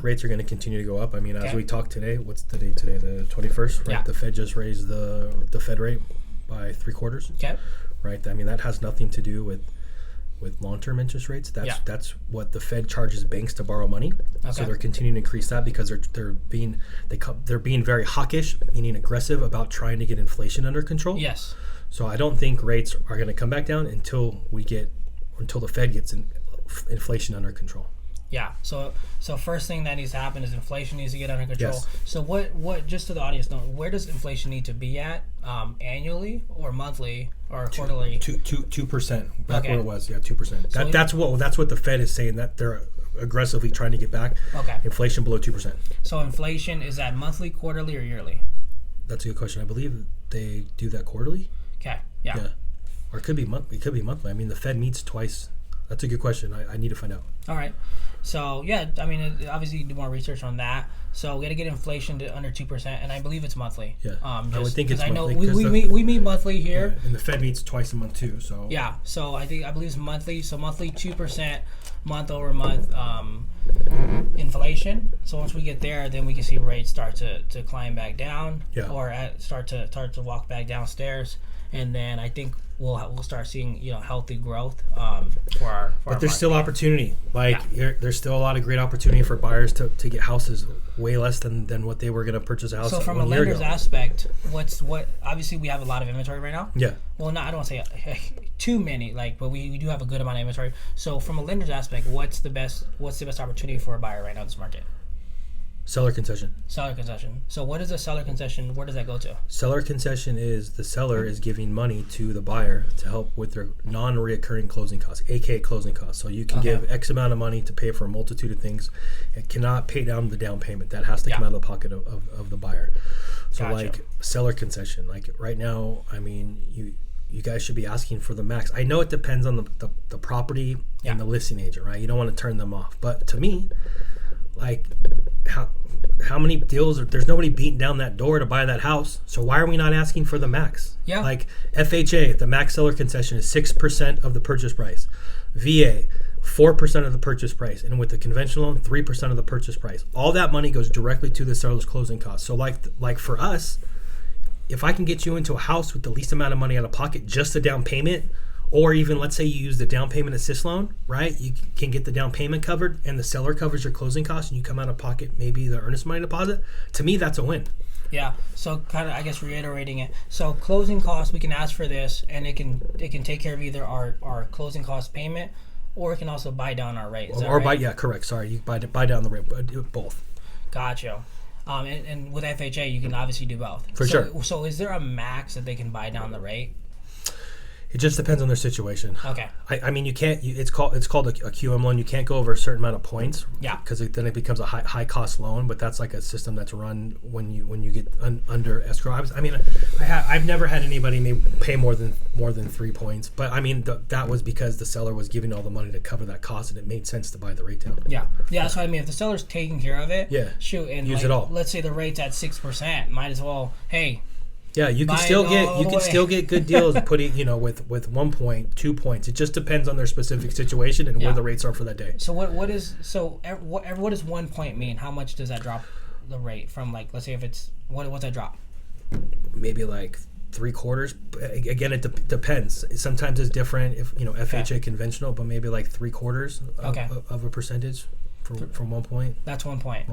rates are going to continue to go up. I mean, as we talk today, what's the date today? The 21st, right? Yeah. The Fed just raised the Fed rate by 3/4. Okay. Right. I mean, that has nothing to do with long-term interest rates. That's what the Fed charges banks to borrow money. Okay. So they're continuing to increase that because they're being very hawkish, meaning aggressive about trying to get inflation under control. Yes. So I don't think rates are going to come back down until the Fed gets inflation under control. Yeah. So first thing that needs to happen is inflation needs to get under control. Yes. So what just so the audience know, where does inflation need to be at annually or monthly or quarterly? 2%. Back where it was. Yeah, 2%. That's what the Fed is saying, that they're aggressively trying to get back. Okay. Inflation below 2%. So inflation is that monthly, quarterly, or yearly? That's a good question. I believe they do that quarterly. Okay. Yeah. Or it could be monthly. I mean, the Fed meets twice. That's a good question. I need to find out. All right. So, yeah, I mean, obviously you do more research on that. So we got to get inflation to under 2%, and I believe it's monthly. Yeah. I would think it's monthly. I know we meet monthly here. Yeah, and the Fed meets twice a month too. So yeah. So I believe it's monthly. So monthly 2% month over month inflation. So once we get there, then we can see rates start to climb back down, or start to walk back downstairs, and then I think we'll start seeing healthy growth for our. But there's still opportunity. There's still a lot of great opportunity for buyers to get houses way less than what they were going to purchase a house. So from a lender's aspect, what obviously we have a lot of inventory right now. Yeah. Well, I don't want to say too many, but we do have a good amount of inventory. So from a lender's aspect, what's the best opportunity for a buyer right now in this market? Seller concession. Seller concession. So what is a seller concession? Where does that go to? Seller concession is the seller is giving money to the buyer to help with their non-reoccurring closing costs, aka closing costs. So you can give X amount of money to pay for a multitude of things. It cannot pay down the down payment. That has to come out of the pocket of the buyer. So like seller concession, like right now, I mean, you guys should be asking for the max. I know it depends on the property and the listing agent, right? You don't want to turn them off. But to me, like how many deals there's nobody beating down that door to buy that house, so why are we not asking for the max? Like FHA, the max seller concession is 6% of the purchase price, VA 4% of the purchase price, and with the conventional loan 3% of the purchase price. All that money goes directly to the seller's closing costs. So like for us, if I can get you into a house with the least amount of money out of pocket, just the down payment, or even let's say you use the down payment assist loan, right? You can get the down payment covered and the seller covers your closing costs and you come out of pocket maybe the earnest money deposit. To me, that's a win. Yeah. So kind of, I guess, reiterating it. So closing costs, we can ask for this and it can take care of either our closing cost payment, or it can also buy down our rate. Correct. Sorry, you buy down the rate, but do both. Gotcha. And with FHA, you can obviously do both. Sure. So is there a max that they can buy down the rate? It just depends on their situation. Okay. I mean, you can't. It's called a QM loan. You can't go over a certain amount of points. Yeah. Because then it becomes a high cost loan. But that's like a system that's run when you get under escrow. I've never had anybody pay more than 3 points. But I mean, that was because the seller was giving all the money to cover that cost, and it made sense to buy the rate down. Yeah. So I mean, if the seller's taking care of it, shoot, and use it all. Let's say the rate's at 6%, might as well. Hey. Yeah, you can still get good deals putting with 1 point, 2 points. It just depends on their specific situation and where the rates are for that day. So what does 1 point mean? How much does that drop the rate from? Like, let's say if it's what's that drop? Maybe like 3/4. Again, it depends. Sometimes it's different. If FHA conventional, but maybe like 3/4 of a percentage from 1 point. That's 1 point.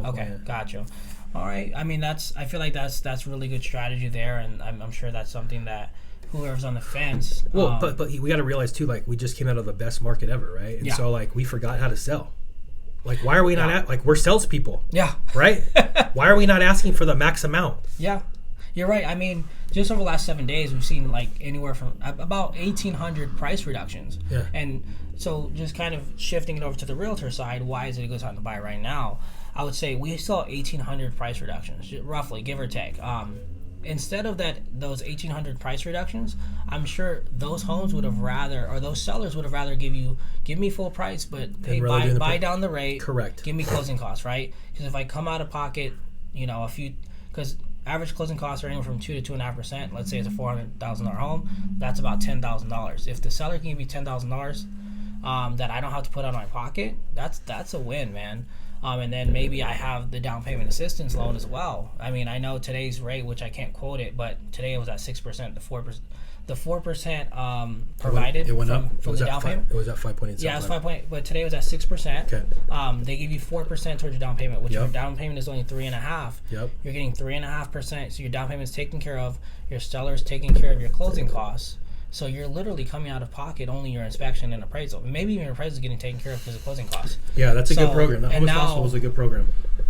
Gotcha. All right. I mean, I feel like that's really good strategy there, and I'm sure that's something that whoever's on the fence. Well, but we got to realize too, like, we just came out of the best market ever, right? And so like we forgot how to sell. Like, why are we not like we're salespeople? Yeah. Right. Why are we not asking for the max amount? Yeah, you're right. I mean, just over the last 7 days, we've seen like anywhere from about 1,800 price reductions. Yeah. And so just kind of shifting it over to the realtor side, why is it a good time to buy right now? I would say we saw 1,800 price reductions, roughly, give or take. Instead of those 1,800 price reductions, I'm sure those homes would have rather, or those sellers would have rather give me full price, but hey, buy down the rate. Correct. Give me closing costs, right? Because if I come out of pocket, because average closing costs are anywhere from 2 to 2.5%. Let's say it's a $400,000 home, that's about $10,000. If the seller can give me $10,000 that I don't have to put out of my pocket, that's a win, man. And then maybe I have the down payment assistance loan as well. I mean, I know today's rate, which I can't quote it, but today it was at 6%. The 4% provided from the down payment. It was at 5.8. Yeah, it was 5.8, but today it was at 6%. Okay. They give you 4% towards your down payment, which your down payment is only 3.5%. Yep. You're getting 3.5%, so your down payment is taken care of. Your seller's taking care of your closing costs. So you're literally coming out of pocket only your inspection and appraisal. Maybe even your appraisal is getting taken care of because of closing costs. Yeah, that's a good program. The Home Hospital was a good program.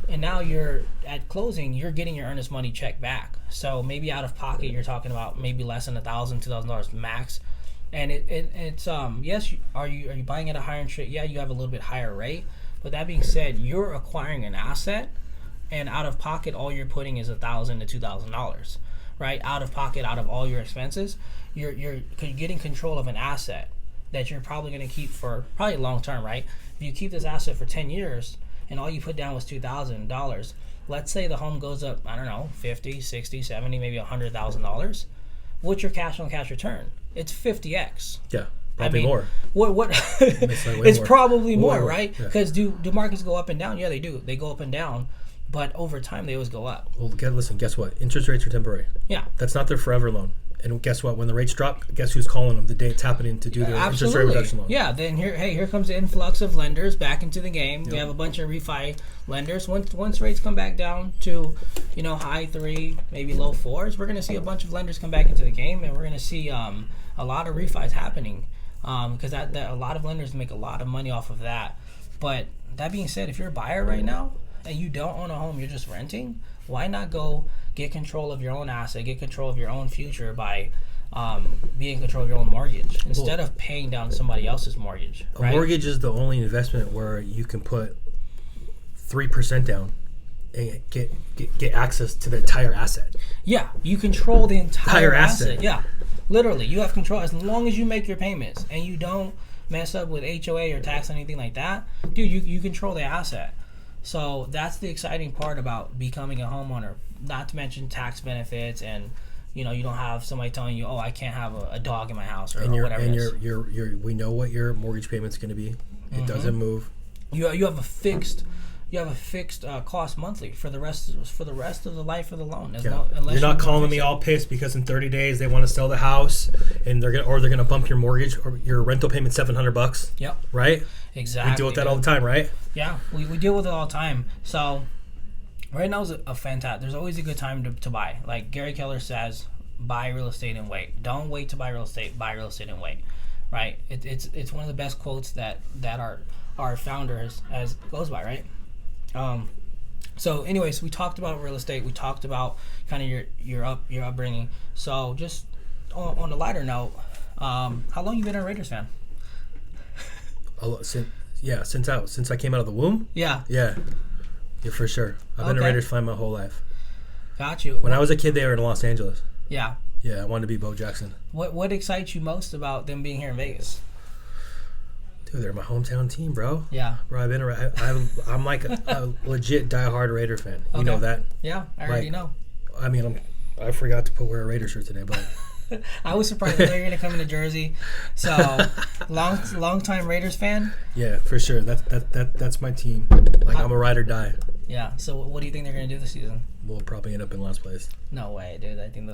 And now you're at closing, you're getting your earnest money check back. So maybe out of pocket, you're talking about maybe less than $1,000, $2,000 max. And it's yes, are you buying at a higher interest? Yeah, you have a little bit higher rate. But that being said, you're acquiring an asset, and out of pocket, all you're putting is $1,000 to $2,000. Right, out of pocket, out of all your expenses, you're getting control of an asset that you're probably going to keep for probably long term, right? If you keep this asset for 10 years and all you put down was $2,000, let's say the home goes up, I don't know, 50, 60, 70, maybe $100,000. What's your cash on cash return? It's 50x. Yeah, probably more. What? It's probably more, right? Because do markets go up and down? Yeah, they do. They go up and down. But over time, they always go up. Well, guess what? Interest rates are temporary. Yeah. That's not their forever loan. And guess what? When the rates drop, guess who's calling them the day it's happening to do their interest rate reduction loan? Yeah. Then here comes the influx of lenders back into the game. Yep. We have a bunch of refi lenders. Once rates come back down to, high 3, maybe low 4s, we're going to see a bunch of lenders come back into the game, and we're going to see a lot of refis happening because that a lot of lenders make a lot of money off of that. But that being said, if you're a buyer right now, and you don't own a home, you're just renting, why not go get control of your own asset, get control of your own future by being in control of your own mortgage instead of paying down somebody else's mortgage? Right? A mortgage is the only investment where you can put 3% down and get access to the entire asset. Yeah, you control the entire asset. Yeah, literally, you have control as long as you make your payments and you don't mess up with HOA or tax or anything like that. Dude, you control the asset. So that's the exciting part about becoming a homeowner, not to mention tax benefits and, you don't have somebody telling you, oh, I can't have a dog in my house or whatever. And we know what your mortgage payment's going to be. It doesn't move. You have a fixed cost monthly for the rest of the life of the loan. You're not calling me all pissed because in 30 days they want to sell the house and they're gonna bump your mortgage or your rental payment $700. Yep. Right. Exactly. We deal with that all the time, right? Yeah, we deal with it all the time. So right now is a fantastic. There's always a good time to buy. Like Gary Keller says, buy real estate and wait. Don't wait to buy real estate. Buy real estate and wait. Right. It's one of the best quotes that our founder has goes by. Right. So anyways, we talked about real estate. We talked about kind of your upbringing. So just on a lighter note, How long you been a Raiders fan? Since I came out of the womb. Yeah, for sure. I've been a Raiders fan my whole life. Got you. When I was a kid, they were in Los Angeles. Yeah, I wanted to be Bo Jackson. What excites you most about them being here in Vegas? Dude, they're my hometown team, bro. Yeah, bro. I'm like a legit diehard Raider fan. You know that? Yeah, I already know. I mean, I forgot to wear a Raiders shirt today, but I was surprised that they're going to come into Jersey. So, long time Raiders fan. Yeah, for sure. That's my team. Like I'm a ride or die. Yeah. So, what do you think they're going to do this season? We'll probably end up in last place. No way, dude. I think.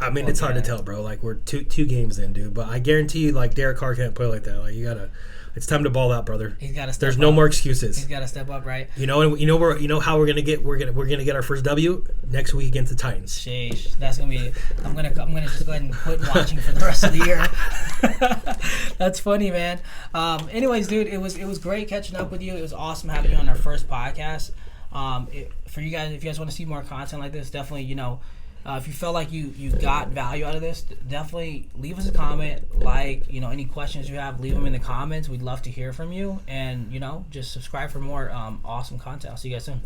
I mean, it's hard to tell, bro. Like we're two games in, dude. But I guarantee you, like Derek Carr can't play like that. Like you gotta. It's time to ball out, brother. He's got to step up. There's no more excuses. He's got to step up, right? You know how we're gonna get our first W next week against the Titans. Sheesh, that's gonna be. I'm gonna just go ahead and quit watching for the rest of the year. That's funny, man. Anyways, dude, it was great catching up with you. It was awesome having you on our first podcast. For you guys, if you guys want to see more content like this, definitely, if you felt like you got value out of this, definitely leave us a comment. Any questions you have, leave them in the comments. We'd love to hear from you. And, just subscribe for more awesome content. I'll see you guys soon.